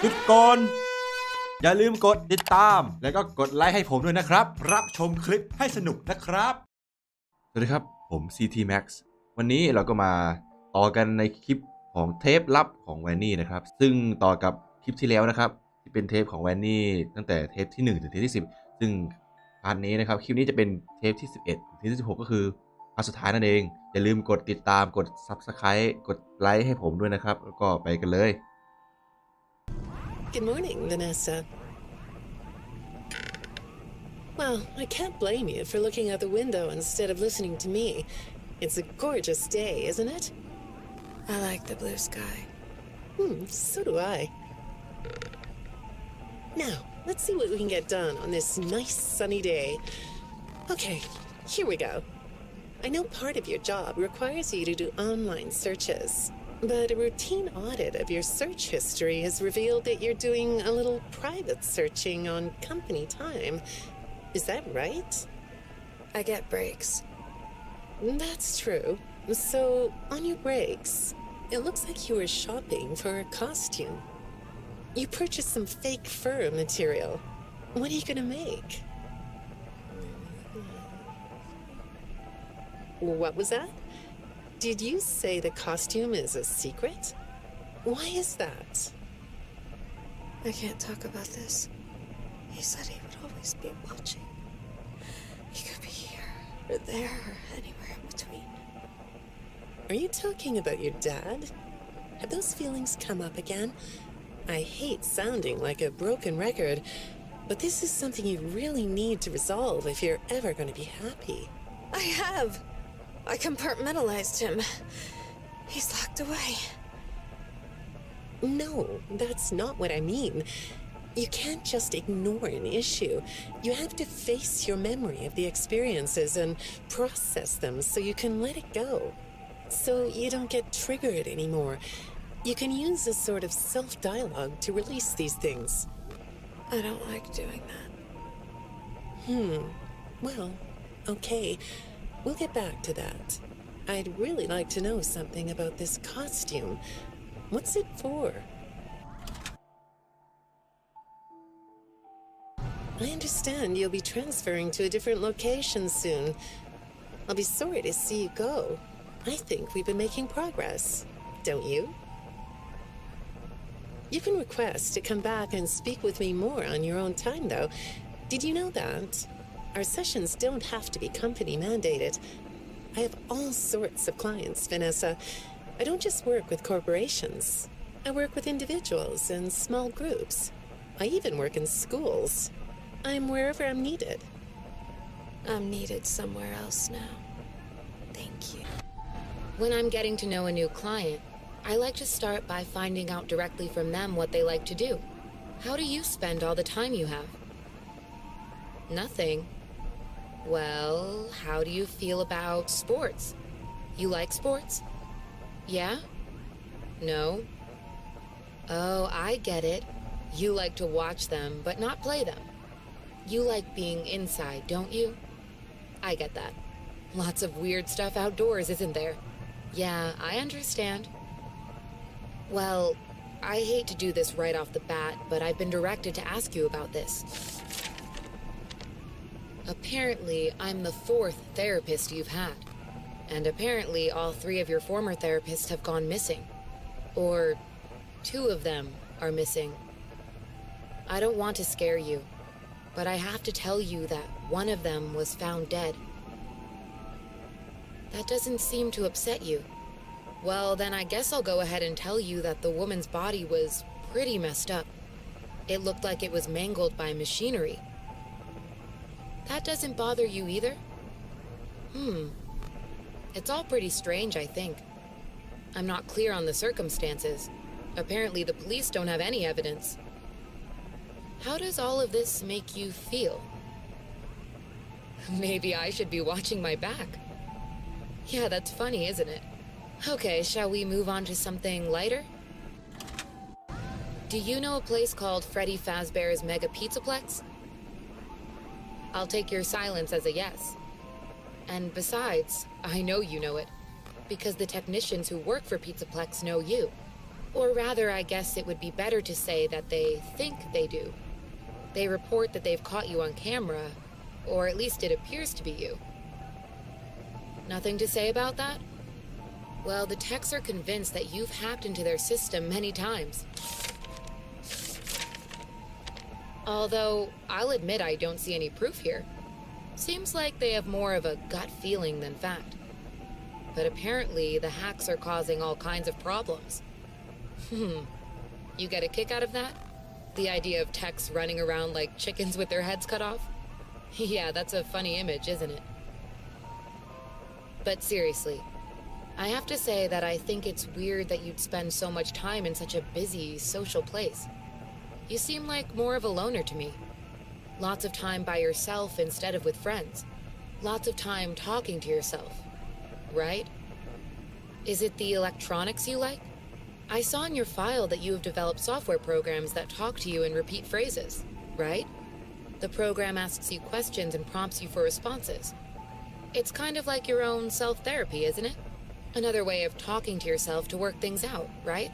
จุดก่อนอย่าลืมกดติดตามแล้วก็กดไลค์ให้ผมด้วยนะครับรับชมคลิปให้สนุกนะครับสวัสดีครับผม CT Max วันนี้เราก็มาต่อกันในคลิปของเทปลับของแวนนี่นะครับซึ่งต่อกับคลิปที่แล้วนะครับที่เป็นเทปของแวนนี่ตั้งแต่เทปที่1ถึงเทปที่10ซึ่งพาร์ทนี้นะครับคลิปนี้จะเป็นเทปที่11ถึงเทปที่16ก็คือพาร์ทสุดท้ายนั่นเองอย่าลืมกดติดตามกด Subscribe กดไลค์ให้ผมด้วยนะครับแล้วก็ไปกันเลย Good morning, Vanessa. Well, I can't blame you for looking out the window instead of listening to me. It's a gorgeous day, isn't it? I like the blue sky. So do I. Now, let's see what we can get done on this nice sunny day. Okay, here we go. I know part of your job requires you to do online searches, but a routine audit of your search history has revealed that you're doing a little private searching on company time. Is that right? I get breaks. That's true. So, on your breaks, it looks like you were shopping for a costume. You purchased some fake fur material. What are you gonna make? What was that? Did you say the costume is a secret? Why is that? I can't talk about this. He said he would always be watching. He could be here, or there, or anywhere in between. Are you talking about your dad? Have those feelings come up again? I hate sounding like a broken record, but this is something you really need to resolve if you're ever going to be happy. I have. I compartmentalized him. He's locked away. No, that's not what I mean. You can't just ignore an issue. You have to face your memory of the experiences and process them so you can let it go. So you don't get triggered anymore. You can use a sort of self-dialogue to release these things. I don't like doing that. Well, okay. We'll get back to that. I'd really like to know something about this costume. What's it for? I understand you'll be transferring to a different location soon. I'll be sorry to see you go. I think we've been making progress, don't you? You can request to come back and speak with me more on your own time, though. Did you know that? Our sessions don't have to be company mandated. I have all sorts of clients, Vanessa. I don't just work with corporations. I work with individuals and small groups. I even work in schools. I'm wherever I'm needed. I'm needed somewhere else now. Thank you. When I'm getting to know a new client, I like to start by finding out directly from them what they like to do. How do you spend all the time you have? Nothing. Well, how do you feel about sports? You like sports? Yeah? No? Oh, I get it. You like to watch them, but not play them. You like being inside, don't you? I get that. Lots of weird stuff outdoors, isn't there? Yeah, I understand. Well, I hate to do this right off the bat, but I've been directed to ask you about this. Apparently, I'm the 4th therapist you've had. And apparently, all 3 of your former therapists have gone missing. Or 2 of them are missing. I don't want to scare you, but I have to tell you that one of them was found dead. That doesn't seem to upset you. Well, then I guess I'll go ahead and tell you that the woman's body was pretty messed up. It looked like it was mangled by machinery. That doesn't bother you either? It's all pretty strange, I think. I'm not clear on the circumstances. Apparently the police don't have any evidence. How does all of this make you feel? Maybe I should be watching my back. Yeah, that's funny, isn't it? Okay, shall we move on to something lighter? Do you know a place called Freddy Fazbear's Mega Pizzaplex? I'll take your silence as a yes. And besides, I know you know it, because the technicians who work for Pizzaplex know you. Or rather, I guess it would be better to say that they think they do. They report that they've caught you on camera, or at least it appears to be you. Nothing to say about that? Well, the techs are convinced that you've hacked into their system many times. Although, I'll admit I don't see any proof here. Seems like they have more of a gut feeling than fact. But apparently, the hacks are causing all kinds of problems. You get a kick out of that? The idea of techs running around like chickens with their heads cut off? Yeah, that's a funny image, isn't it? But seriously, I have to say that I think it's weird that you'd spend so much time in such a busy, social place. You seem like more of a loner to me. Lots of time by yourself instead of with friends. Lots of time talking to yourself. Right? Is it the electronics you like? I saw in your file that you have developed software programs that talk to you in repeat phrases, right? The program asks you questions and prompts you for responses. It's kind of like your own self-therapy, isn't it? Another way of talking to yourself to work things out, right?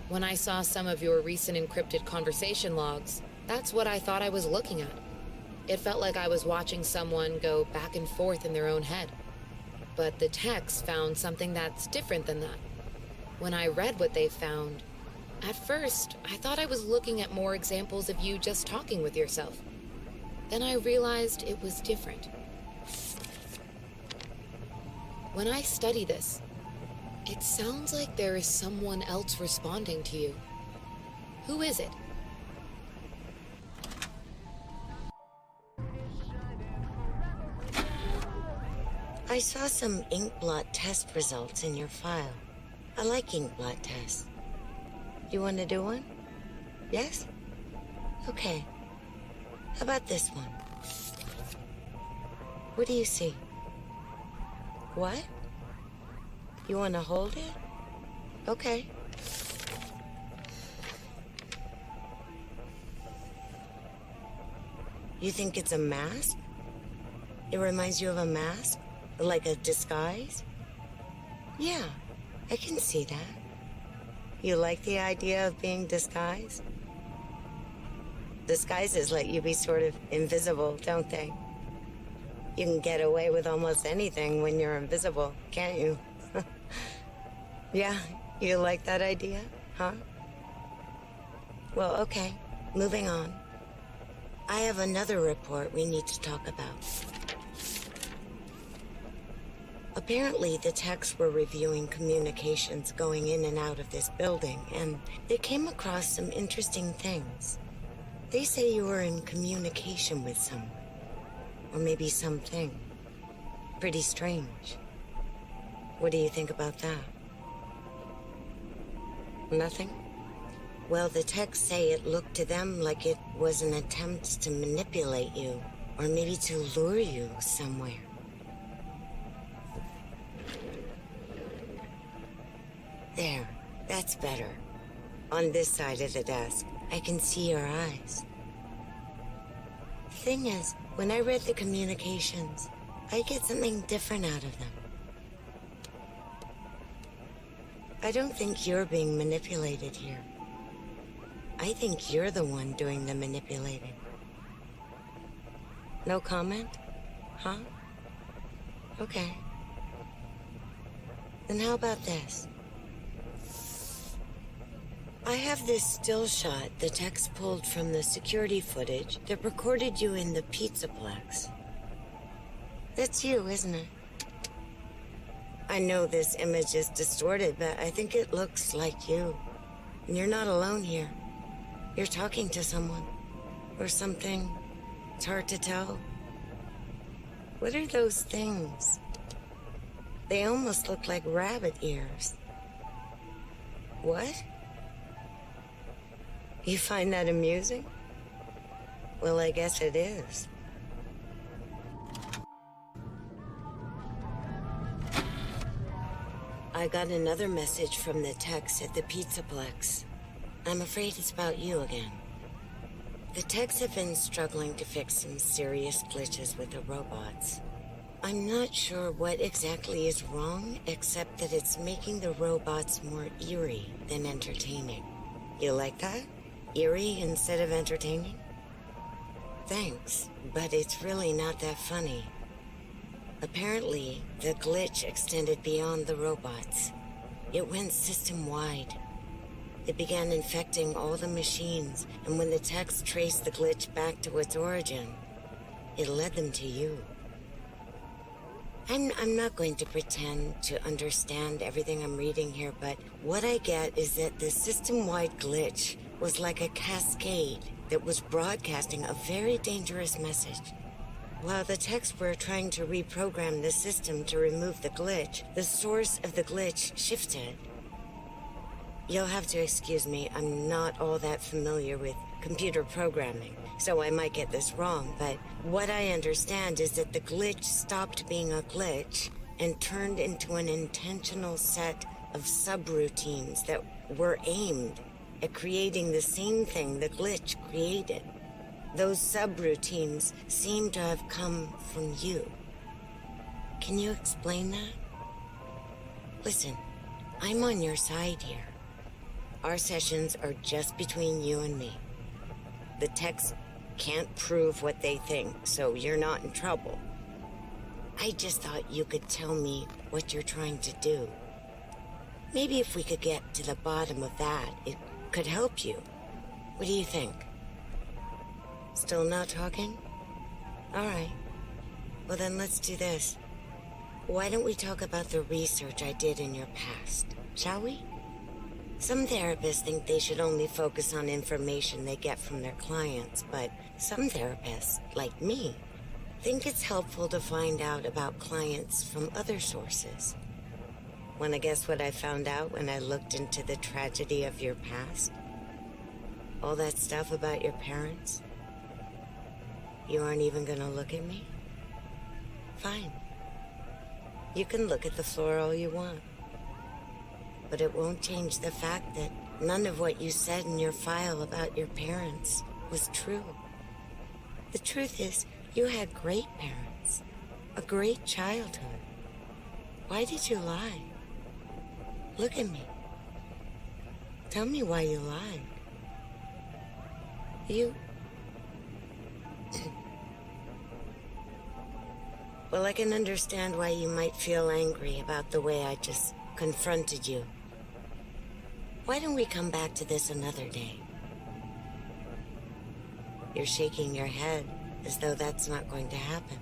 When I saw some of your recent encrypted conversation logs, that's what I thought I was looking at. It felt like I was watching someone go back and forth in their own head. But the techs found something that's different than that. When I read what they found, at first, I thought I was looking at more examples of you just talking with yourself. Then I realized it was different. When I study this, it sounds like there is someone else responding to you. Who is it? I saw some ink blot test results in your file. I like ink blot tests. You want to do one? Yes? Okay. How about this one? What do you see? What? You want to hold it? Okay. You think it's a mask? It reminds you of a mask? Like a disguise? Yeah, I can see that. You like the idea of being disguised? Disguises let you be sort of invisible, don't they? You can get away with almost anything when you're invisible, can't you? Yeah, you like that idea, huh? Well, okay, moving on. I have another report we need to talk about. Apparently, the techs were reviewing communications going in and out of this building, and they came across some interesting things. They say you were in communication with someone, or maybe something. Pretty strange. What do you think about that? Nothing? Well, the techs say it looked to them like it was an attempt to manipulate you, or maybe to lure you somewhere. There, that's better. On this side of the desk, I can see your eyes. The thing is, when I read the communications, I get something different out of them. I don't think you're being manipulated here. I think you're the one doing the manipulating. No comment? Huh? Okay. Then how about this? I have this still shot the techs pulled from the security footage that recorded you in the Pizzaplex. That's you, isn't it? I know this image is distorted, but I think it looks like you. And you're not alone here. You're talking to someone. Or something. It's hard to tell. What are those things? They almost look like rabbit ears. What? You find that amusing? Well, I guess it is. I got another message from the techs at the Pizzaplex. I'm afraid it's about you again. The techs have been struggling to fix some serious glitches with the robots. I'm not sure what exactly is wrong, except that it's making the robots more eerie than entertaining. You like that? Eerie instead of entertaining? Thanks, but it's really not that funny. Apparently, the glitch extended beyond the robots. It went system-wide. It began infecting all the machines, and when the techs traced the glitch back to its origin, it led them to you. I'm not going to pretend to understand everything I'm reading here, but what I get is that the system-wide glitch was like a cascade that was broadcasting a very dangerous message. While the techs were trying to reprogram the system to remove the glitch, the source of the glitch shifted. You'll have to excuse me, I'm not all that familiar with computer programming, so I might get this wrong, but what I understand is that the glitch stopped being a glitch and turned into an intentional set of subroutines that were aimed at creating the same thing the glitch created. Those subroutines seem to have come from you. Can you explain that? Listen, I'm on your side here. Our sessions are just between you and me. The techs can't prove what they think, so you're not in trouble. I just thought you could tell me what you're trying to do. Maybe if we could get to the bottom of that, it could help you. What do you think? Still not talking? All right. Well, then let's do this. Why don't we talk about the research I did in your past, shall we? Some therapists think they should only focus on information they get from their clients, but some therapists, like me, think it's helpful to find out about clients from other sources. Want to guess what I found out when I looked into the tragedy of your past? All that stuff about your parents? You aren't even gonna look at me? Fine. You can look at the floor all you want. But it won't change the fact that none of what you said in your file about your parents was true. The truth is, you had great parents, a great childhood. Why did you lie? Look at me. Tell me why you lied. You... Well, I can understand why you might feel angry about the way I just confronted you. Why don't we come back to this another day? You're shaking your head as though that's not going to happen.